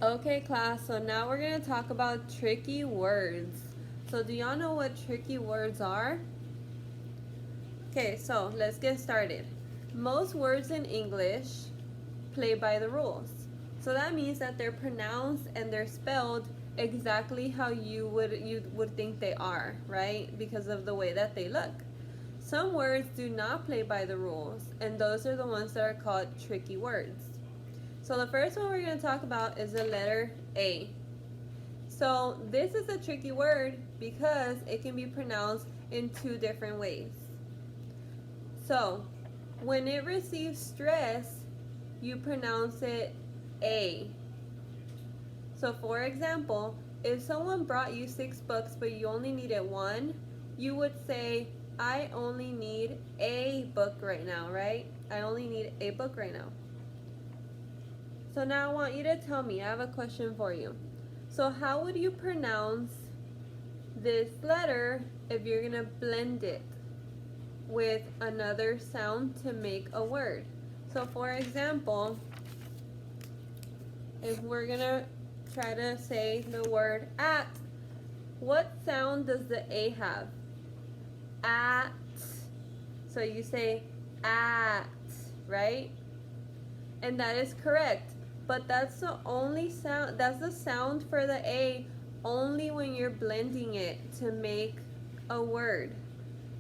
Okay, class, so now we're going to talk about tricky words. So do y'all know what tricky words are? Okay, so let's get started. Most words in English play by the rules. So that means that they're pronounced and they're spelled exactly how you would think they are, right? Because of the way that they look. Some words do not play by the rules, and those are the ones that are called tricky words. So the first one we're going to talk about is the letter A. So this is a tricky word because it can be pronounced in two different ways. So when it receives stress, you pronounce it A. So for example, if someone brought you 6 books but you only needed one, you would say, I only need a book right now, right? I only need a book right now. So now I want you to tell me, I have a question for you. So how would you pronounce this letter if you're going to blend it with another sound to make a word? So for example, if we're going to try to say the word at, what sound does the A have? At. So you say at, right? And that is correct. But that's the only sound, that's the sound for the A only when you're blending it to make a word.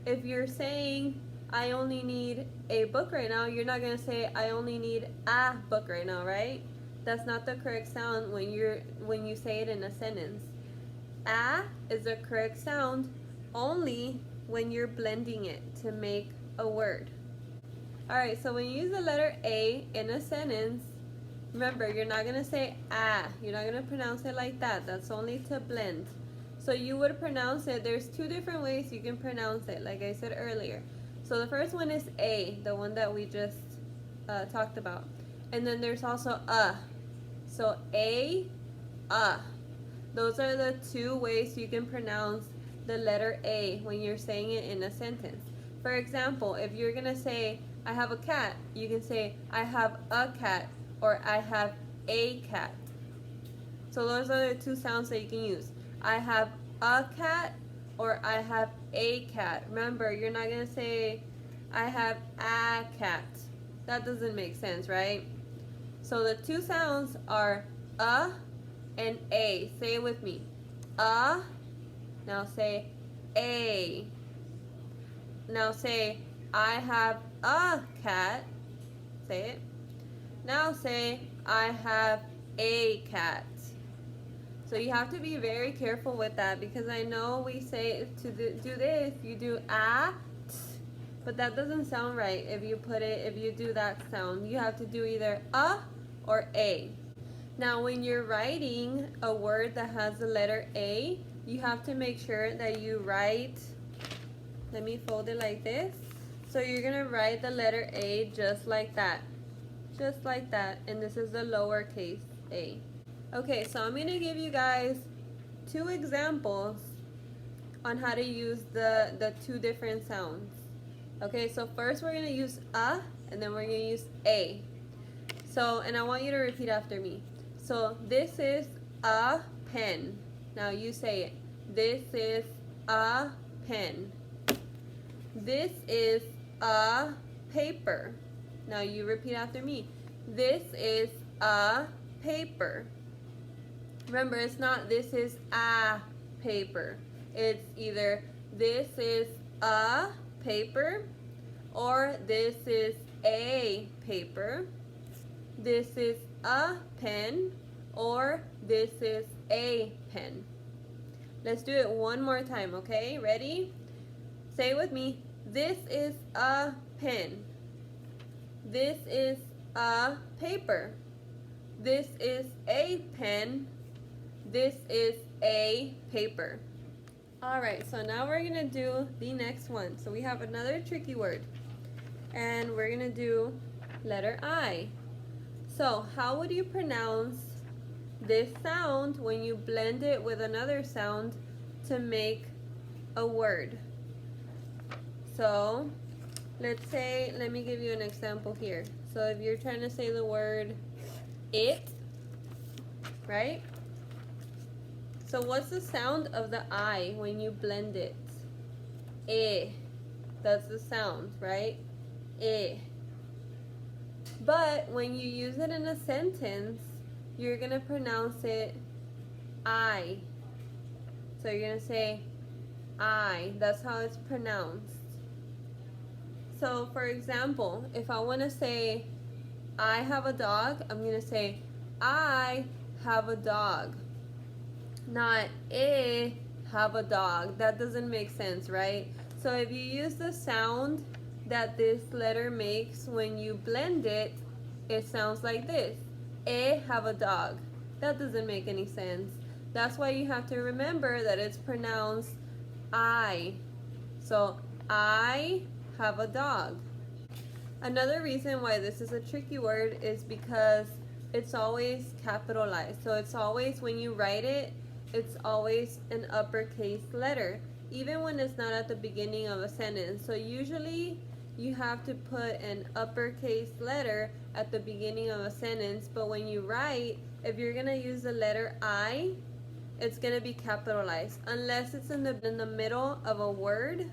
If you're saying, I only need a book right now, you're not going to say, I only need a book right now, right? That's not the correct sound when you say it in a sentence. A is the correct sound only when you're blending it to make a word. Alright, so when you use the letter A in a sentence, remember, you're not going to say ah. You're not going to pronounce it like that. That's only to blend. So you would pronounce it, there's two different ways you can pronounce it, like I said earlier. So the first one is A, the one that we just talked about. And then there's also So A, those are the two ways you can pronounce the letter A when you're saying it in a sentence. For example, if you're going to say, I have a cat, you can say, I have a cat, or I have a cat. So those are the two sounds that you can use. I have a cat, or I have a cat. Remember, you're not going to say, I have a cat. That doesn't make sense, right? So the two sounds are and a. Say it with me. Now say a. Now say, I have a cat. Say it. Now say, I have a cat. So you have to be very careful with that, because I know we say to do this, you do a, but that doesn't sound right if you do that sound. You have to do either a or a. Now when you're writing a word that has the letter A, you have to make sure that you write, let me fold it like this. So you're going to write the letter A just like that. Just like that. And this is the lowercase a. Okay, so I'm going to give you guys 2 examples on how to use the 2 different sounds. Okay, so first we're going to use and then we're going to use a. So, and I want you to repeat after me. So this is a pen. Now you say it. This is a pen. This is a paper. Now you repeat after me. This is a paper. Remember, it's not this is a paper. It's either this is a paper, or this is a paper. This is a pen, or this is a pen. Let's do it one more time, okay? Ready? Say it with me. This is a pen. This is a paper. This is a pen. This is a paper. Alright, so now we're going to do the next one. So we have another tricky word. And we're going to do letter I. So how would you pronounce this sound when you blend it with another sound to make a word? So let's say, let me give you an example here. So if you're trying to say the word it, right? So what's the sound of the I when you blend it? Eh. That's the sound, right? Eh. But when you use it in a sentence, you're going to pronounce it I. So you're going to say I. That's how it's pronounced. So for example, if I want to say I have a dog, I'm going to say I have a dog. Not have a dog. That doesn't make sense, right? So if you use the sound that this letter makes when you blend it, it sounds like this. Have a dog. That doesn't make any sense. That's why you have to remember that it's pronounced I. So I have a dog. Another reason why this is a tricky word is because it's always capitalized. So it's always, when you write it, it's always an uppercase letter, even when it's not at the beginning of a sentence. So usually you have to put an uppercase letter at the beginning of a sentence, but when you write, if you're gonna use the letter I, it's gonna be capitalized. Unless it's in the middle of a word,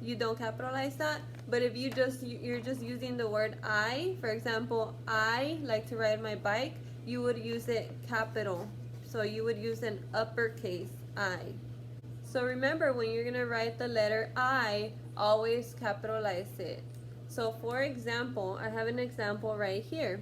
you don't capitalize that. But if you're just using the word I, for example, I like to ride my bike, you would use it capital. So you would use an uppercase I. So remember, when you're gonna write the letter I, always capitalize it. So for example, I have an example right here.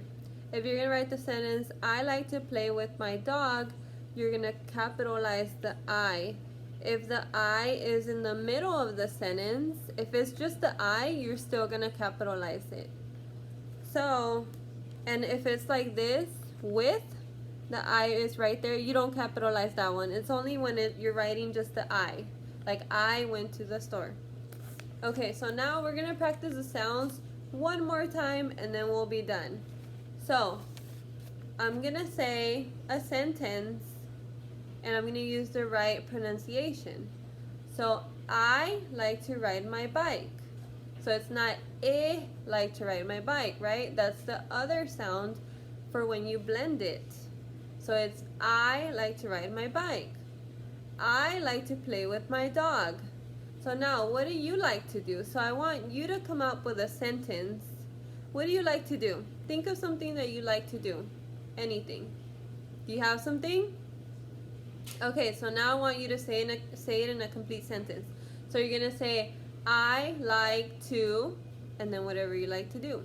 If you're gonna write the sentence, I like to play with my dog, you're gonna capitalize the I. If the I is in the middle of the sentence, if it's just the I, you're still gonna capitalize it. So, and if it's like this, with, the I is right there, you don't capitalize that one. It's only when you're writing just the I. Like, I went to the store. Okay, so now we're gonna practice the sounds one more time and then we'll be done. So, I'm gonna say a sentence and I'm gonna use the right pronunciation. So, I like to ride my bike. So it's not like to ride my bike, right? That's the other sound for when you blend it. So it's I like to ride my bike. I like to play with my dog. So now, what do you like to do? So I want you to come up with a sentence. What do you like to do? Think of something that you like to do. Anything. Do you have something? Okay, so now I want you to say it in a complete sentence. So you're going to say, I like to, and then whatever you like to do.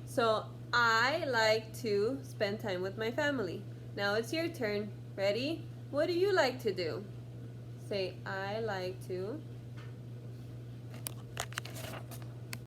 So I like to spend time with my family. Now it's your turn. Ready? What do you like to do? Say, I like to